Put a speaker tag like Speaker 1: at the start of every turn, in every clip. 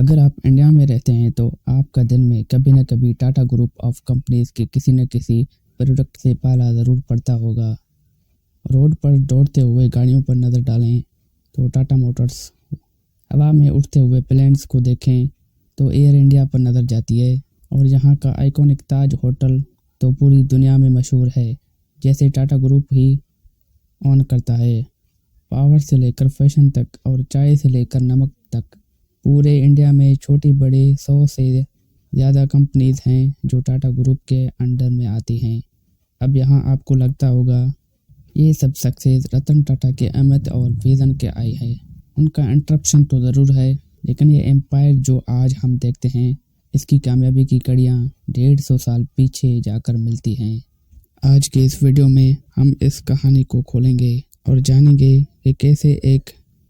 Speaker 1: अगर आप इंडिया में रहते हैं तो आपका दिन में कभी न कभी टाटा ग्रुप ऑफ कंपनीज के किसी न किसी प्रोडक्ट से पाला ज़रूर पड़ता होगा। रोड पर दौड़ते हुए गाड़ियों पर नज़र डालें तो टाटा मोटर्स, हवा में उड़ते हुए प्लेन्स को देखें तो एयर इंडिया पर नज़र जाती है, और यहाँ का आइकॉनिक ताज होटल तो पूरी दुनिया में मशहूर है, जैसे टाटा ग्रुप ही ऑन करता है। पावर से लेकर फैशन तक और चाय से लेकर नमक तक पूरे इंडिया में छोटी बड़े 100 से ज़्यादा कंपनीज हैं जो टाटा ग्रुप के अंडर में आती हैं। अब यहाँ आपको लगता होगा ये सब सक्सेस रतन टाटा के अहमियत और विज़न के आई है। उनका इंटरप्शन तो ज़रूर है, लेकिन ये एम्पायर जो आज हम देखते हैं इसकी कामयाबी की कड़ियाँ 150 साल पीछे जाकर मिलती हैं। आज के इस वीडियो में हम इस कहानी को खोलेंगे और जानेंगे कि कैसे एक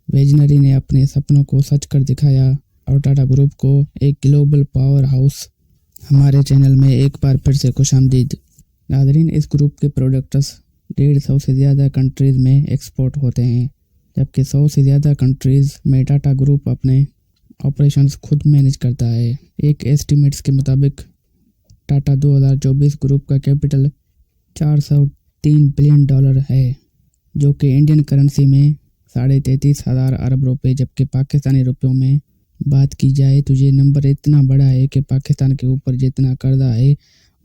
Speaker 1: विजनरी ने अपने सपनों को सच कर दिखाया और टाटा ग्रुप को एक ग्लोबल पावर हाउस। हमारे चैनल में एक बार फिर से खुशामदीद। नाज़रीन, इस ग्रुप के प्रोडक्ट्स 150 से ज़्यादा कंट्रीज़ में एक्सपोर्ट होते हैं, जबकि 100 से ज़्यादा कंट्रीज़ में टाटा ग्रुप अपने ऑपरेशंस खुद मैनेज करता है। एक एस्टीमेट्स के मुताबिक टाटा 2024 ग्रुप का कैपिटल $403 बिलियन है, जो कि इंडियन करेंसी में 33,500 अरब रुपए, जबकि पाकिस्तानी रुपयों में बात की जाए तो ये नंबर इतना बड़ा है कि पाकिस्तान के ऊपर जितना कर्जा है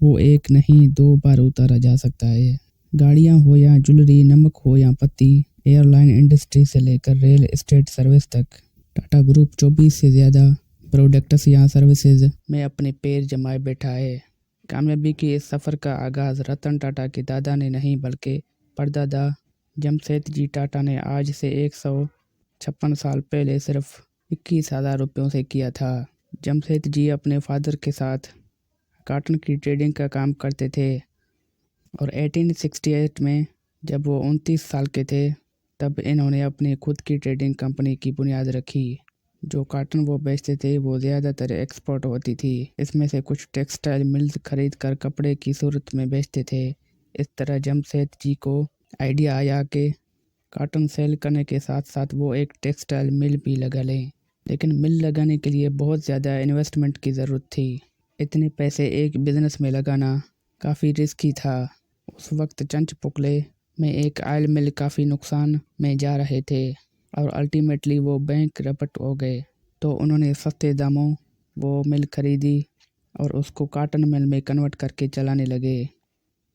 Speaker 1: वो एक नहीं 2 बार उतारा जा सकता है। गाड़ियाँ हो या ज्वेलरी, नमक हो या पत्ती, एयरलाइन इंडस्ट्री से लेकर रियल एस्टेट सर्विस तक, टाटा ग्रुप 24 से ज़्यादा प्रोडक्ट्स या सर्विसेज में अपने पैर जमाए बैठा है। कामयाबी के इस सफ़र का आगाज़ रतन टाटा के दादा ने नहीं बल्कि परदादा जमशेदजी टाटा ने आज से 156 साल पहले सिर्फ 21,000 रुपयों से किया था। जमशेदजी अपने फादर के साथ कॉटन की ट्रेडिंग का काम करते थे और 1868 में जब वो 29 साल के थे तब इन्होंने अपनी खुद की ट्रेडिंग कंपनी की बुनियाद रखी। जो कॉटन वो बेचते थे वो ज़्यादातर एक्सपोर्ट होती थी। इसमें से कुछ टेक्सटाइल मिल्स खरीद कर कपड़े की सूरत में बेचते थे। इस तरह जमशेदजी को आइडिया आया कि कॉटन सेल करने के साथ साथ वो एक टेक्सटाइल मिल भी लगा लें, लेकिन मिल लगाने के लिए बहुत ज़्यादा इन्वेस्टमेंट की ज़रूरत थी। इतने पैसे एक बिज़नेस में लगाना काफ़ी रिस्की था। उस वक्त चंचपुकले में एक ऑयल मिल काफ़ी नुकसान में जा रहे थे और अल्टीमेटली वो बैंक रपट हो गए। तो उन्होंने सस्ते दामों वो मिल खरीदी और उसको कॉटन मिल में कन्वर्ट करके चलाने लगे।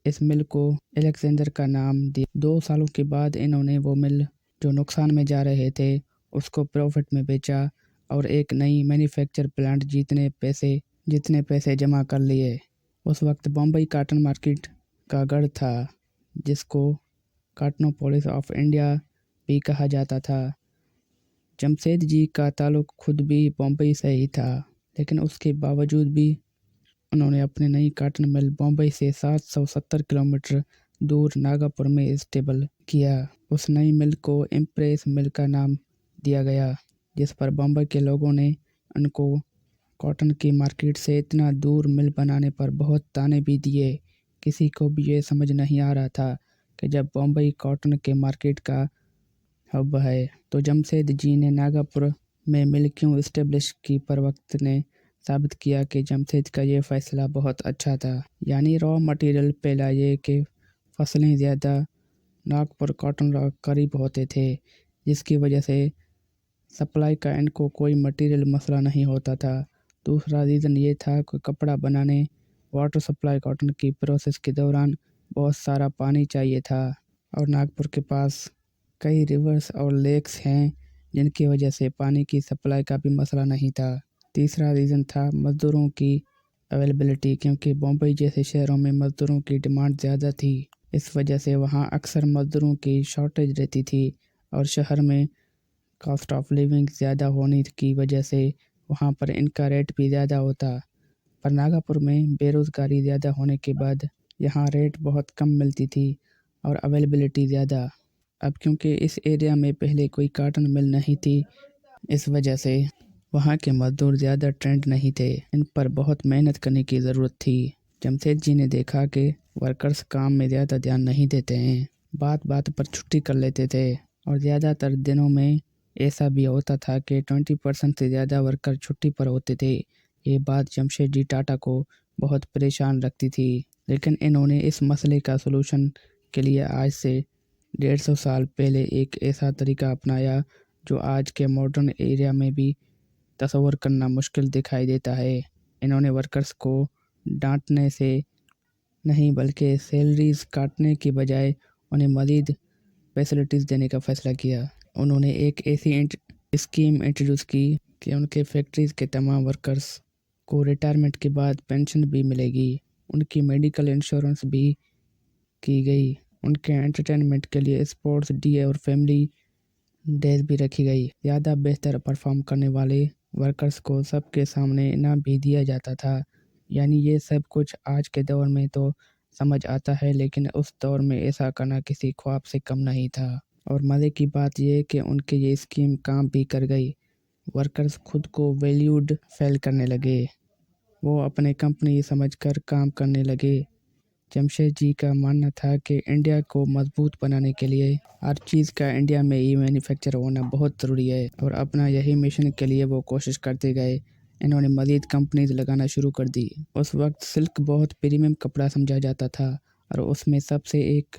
Speaker 1: इस मिल को एलेक्जेंडर का नाम दिया। 2 सालों के बाद इन्होंने वो मिल जो नुकसान में जा रहे थे उसको प्रॉफिट में बेचा और एक नई मैन्युफैक्चर प्लांट जितने पैसे जमा कर लिए। उस वक्त बॉम्बे कॉटन मार्केट का गढ़ था, जिसको कॉटनोपोलिस ऑफ इंडिया भी कहा जाता था। जमशेदजी का ताल्लुक खुद भी बॉम्बे से ही था, लेकिन उसके बावजूद भी उन्होंने अपनी नई कॉटन मिल बॉम्बे से 770 किलोमीटर दूर नागपुर में स्टेबल किया। उस नई मिल को इम्प्रेस मिल का नाम दिया गया, जिस पर बॉम्बे के लोगों ने उनको कॉटन की मार्केट से इतना दूर मिल बनाने पर बहुत ताने भी दिए। किसी को भी ये समझ नहीं आ रहा था कि जब बॉम्बे कॉटन के मार्केट का हब है तो जमशेदजी ने नागपुर में मिल क्यों इस्टेब्लिश की, पर वक्त ने साबित किया कि जमशेद का ये फैसला बहुत अच्छा था। यानी रॉ मटेरियल पे लाए कि फसलें ज़्यादा नागपुर कॉटन करीब होते थे, जिसकी वजह से सप्लाई का इनको कोई मटेरियल मसला नहीं होता था। दूसरा रीज़न ये था कि कपड़ा बनाने वाटर सप्लाई कॉटन की प्रोसेस के दौरान बहुत सारा पानी चाहिए था और नागपुर के पास कई रिवर्स और लेक्स हैं, जिनकी वजह से पानी की सप्लाई का भी मसला नहीं था। तीसरा रीज़न था मज़दूरों की अवेलेबिलिटी, क्योंकि बॉम्बे जैसे शहरों में मज़दूरों की डिमांड ज़्यादा थी। इस वजह से वहाँ अक्सर मज़दूरों की शॉर्टेज रहती थी और शहर में कॉस्ट ऑफ लिविंग ज़्यादा होने की वजह से वहाँ पर इनका रेट भी ज़्यादा होता। पर नागपुर में बेरोज़गारी ज़्यादा होने के बाद यहाँ रेट बहुत कम मिलती थी और अवेलेबिलिटी ज़्यादा। अब क्योंकि इस एरिया में पहले कोई कॉटन मिल नहीं थी, इस वजह से वहाँ के मज़दूर ज़्यादा ट्रेंड नहीं थे। इन पर बहुत मेहनत करने की ज़रूरत थी। जमशेदजी ने देखा कि वर्कर्स काम में ज़्यादा ध्यान नहीं देते हैं, बात बात पर छुट्टी कर लेते थे और ज़्यादातर दिनों में ऐसा भी होता था कि 20% से ज़्यादा वर्कर छुट्टी पर होते थे। ये बात जमशेदजी टाटा को बहुत परेशान रखती थी, लेकिन इन्होंने इस मसले का सलूशन के लिए आज से 150 साल पहले एक ऐसा तरीका अपनाया जो आज के मॉडर्न एरिया में भी तसव्वुर करना मुश्किल दिखाई देता है। इन्होंने वर्कर्स को डांटने से नहीं बल्कि सैलरीज काटने की बजाय उन्हें मज़ीद फैसिलिटीज़ देने का फैसला किया। उन्होंने एक ऐसी स्कीम इंट्रोड्यूस की कि उनके फैक्ट्रीज़ के तमाम वर्कर्स को रिटायरमेंट के बाद पेंशन भी मिलेगी, उनकी मेडिकल इंश्योरेंस भी की गई, उनके एंटरटेनमेंट के लिए स्पोर्ट्स डे और फैमिली डेज भी रखी गई। ज़्यादा बेहतर परफॉर्म करने वाले वर्कर्स को सबके सामने इनाम भी दिया जाता था। यानी ये सब कुछ आज के दौर में तो समझ आता है, लेकिन उस दौर में ऐसा करना किसी ख्वाब से कम नहीं था। और मज़े की बात यह कि उनके ये स्कीम काम भी कर गई। वर्कर्स खुद को वैल्यूड फील करने लगे, वो अपने कंपनी समझकर काम करने लगे। जमशेदजी का मानना था कि इंडिया को मजबूत बनाने के लिए हर चीज़ का इंडिया में ही मैन्युफैक्चर होना बहुत ज़रूरी है, और अपना यही मिशन के लिए वो कोशिश करते गए। इन्होंने मज़ीद कंपनीज लगाना शुरू कर दी। उस वक्त सिल्क बहुत प्रीमियम कपड़ा समझा जाता था, और उसमें सबसे एक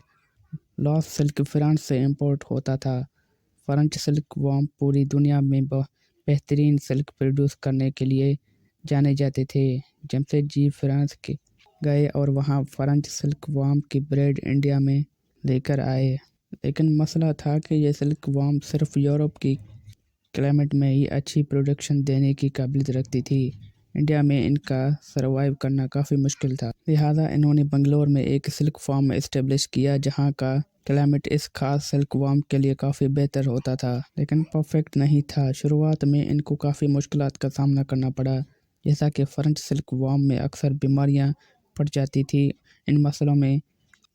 Speaker 1: लॉस सिल्क फ्रांस से इंपोर्ट होता था। फ्रेंच सिल्क वॉर्म पूरी दुनिया में बेहतरीन सिल्क प्रोड्यूस करने के लिए जाने जाते थे। जमशेदजी फ्रांस के गए और वहाँ फ्रेंच सिल्क वॉर्म की ब्रेड इंडिया में लेकर आए, लेकिन मसला था कि ये सिल्क वॉर्म सिर्फ यूरोप की क्लाइमेट में ही अच्छी प्रोडक्शन देने की काबिलियत रखती थी। इंडिया में इनका सरवाइव करना काफ़ी मुश्किल था। लिहाजा इन्होंने बंगलोर में एक सिल्क फार्म इस्टेब्लिश किया, जहाँ का क्लाइमेट इस खास सिल्क वॉर्म के लिए काफ़ी बेहतर होता था, लेकिन परफेक्ट नहीं था। शुरुआत में इनको काफ़ी मुश्किलात का सामना करना पड़ा, जैसा कि फ्रेंच सिल्क वॉर्म में अक्सर बीमारियाँ पड़ जाती थी। इन मसलों में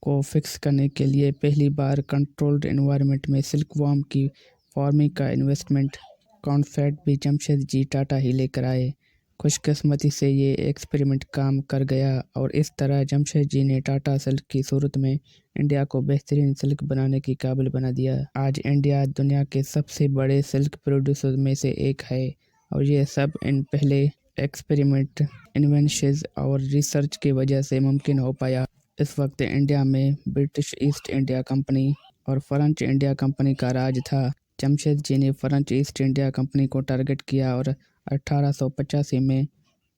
Speaker 1: को फिक्स करने के लिए पहली बार कंट्रोल्ड एनवायरनमेंट में सिल्क वॉर्म की फार्मिंग का इन्वेस्टमेंट कॉन्सेप्ट भी जमशेदजी टाटा ही लेकर आए। खुशकिस्मती से ये एक्सपेरिमेंट काम कर गया, और इस तरह जमशेदजी ने टाटा सिल्क की सूरत में इंडिया को बेहतरीन सिल्क बनाने की काबिल बना दिया। आज इंडिया दुनिया के सबसे बड़े सिल्क प्रोड्यूसर में से एक है, और ये सब इन पहले एक्सपेरिमेंट, इन्वेंशंस और रिसर्च की वजह से मुमकिन हो पाया। इस वक्त इंडिया में ब्रिटिश ईस्ट इंडिया कंपनी और फ्रेंच इंडिया कंपनी का राज था। जमशेदजी ने फ्रेंच ईस्ट इंडिया कंपनी को टारगेट किया और 1885 में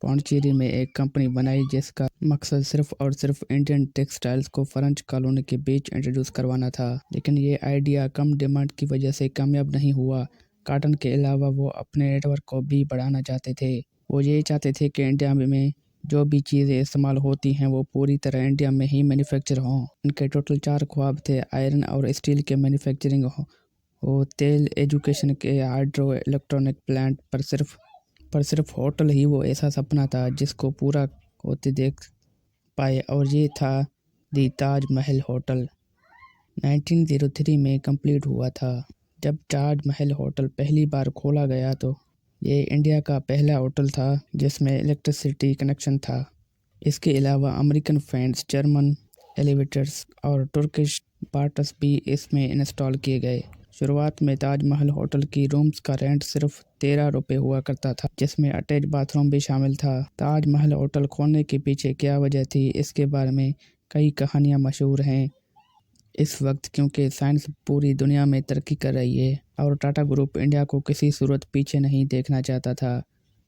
Speaker 1: पौंडीचेरी में एक कंपनी बनाई, जिसका मकसद सिर्फ और सिर्फ इंडियन टेक्सटाइल्स को फ्रेंच कॉलोनी के बीच इंट्रोड्यूस करवाना था। लेकिन ये आइडिया कम डिमांड की वजह से कामयाब नहीं हुआ। कॉटन के अलावा वो अपने नेटवर्क को भी बढ़ाना चाहते थे। वो ये चाहते थे कि इंडिया में जो भी चीज़ें इस्तेमाल होती हैं वो पूरी तरह इंडिया में ही मैन्युफैक्चर हों। उनके टोटल 4 ख्वाब थे: आयरन और स्टील के मैन्युफैक्चरिंग हो, तेल, एजुकेशन के हाइड्रो इलेक्ट्रॉनिक प्लांट पर सिर्फ होटल ही वो ऐसा सपना था जिसको पूरा होते देख पाए, और ये था दी ताज महल होटल। 1903 में कंप्लीट हुआ था। जब ताज महल होटल पहली बार खोला गया तो ये इंडिया का पहला होटल था जिसमें इलेक्ट्रिसिटी कनेक्शन था। इसके अलावा अमेरिकन फैंस, जर्मन एलिवेटर्स और तुर्किश बार्ट्स भी इसमें इंस्टॉल किए गए। शुरुआत में ताजमहल होटल की रूम्स का रेंट सिर्फ 13 रुपये हुआ करता था, जिसमें अटैच बाथरूम भी शामिल था। ताजमहल होटल खोलने के पीछे क्या वजह थी, इसके बारे में कई कहानियाँ मशहूर हैं। इस वक्त क्योंकि साइंस पूरी दुनिया में तरक्की कर रही है और टाटा ग्रुप इंडिया को किसी सूरत पीछे नहीं देखना चाहता था,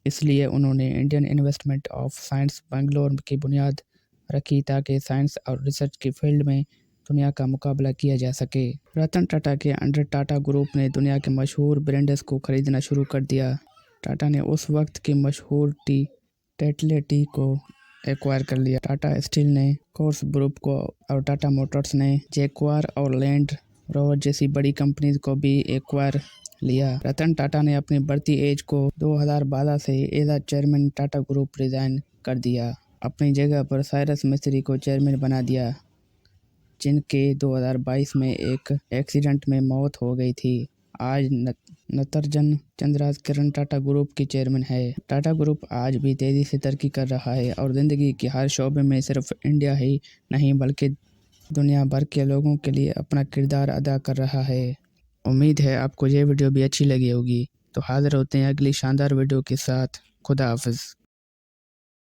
Speaker 1: इसलिए उन्होंने Indian investment of science Bangalore की बुनियाद रखी ताकि साइंस और रिसर्च की फील्ड में दुनिया का मुकाबला किया जा सके। रतन टाटा के अंडर टाटा ग्रुप ने दुनिया के मशहूर ब्रांड्स को खरीदना शुरू कर दिया। टाटा ने उस वक्त की मशहूर टेटले टी को एक्वायर कर लिया। टाटा स्टील ने कोर्स ग्रुप को, और टाटा मोटर्स ने जैगुआर और लैंड रोवर जैसी बड़ी कंपनीज को भी एक्वायर लिया। रतन टाटा ने अपनी बढ़ती एज को 2012 से एज आ चेयरमैन टाटा ग्रुप रिजाइन कर दिया। अपनी जगह पर साइरस मिस्त्री को चेयरमैन बना दिया, जिनके 2022 में एक एक्सीडेंट में मौत हो गई थी। आज नतरजन चंद्राज किरण टाटा ग्रुप की चेयरमैन है। टाटा ग्रुप आज भी तेज़ी से तरक्की कर रहा है और ज़िंदगी के हर शोबे में सिर्फ इंडिया ही नहीं बल्कि दुनिया भर के लोगों के लिए अपना किरदार अदा कर रहा है। امید ہے آپ کو یہ ویڈیو بھی اچھی لگی ہوگی۔ تو حاضر ہوتے ہیں اگلی شاندار ویڈیو کے ساتھ۔ خدا حافظ۔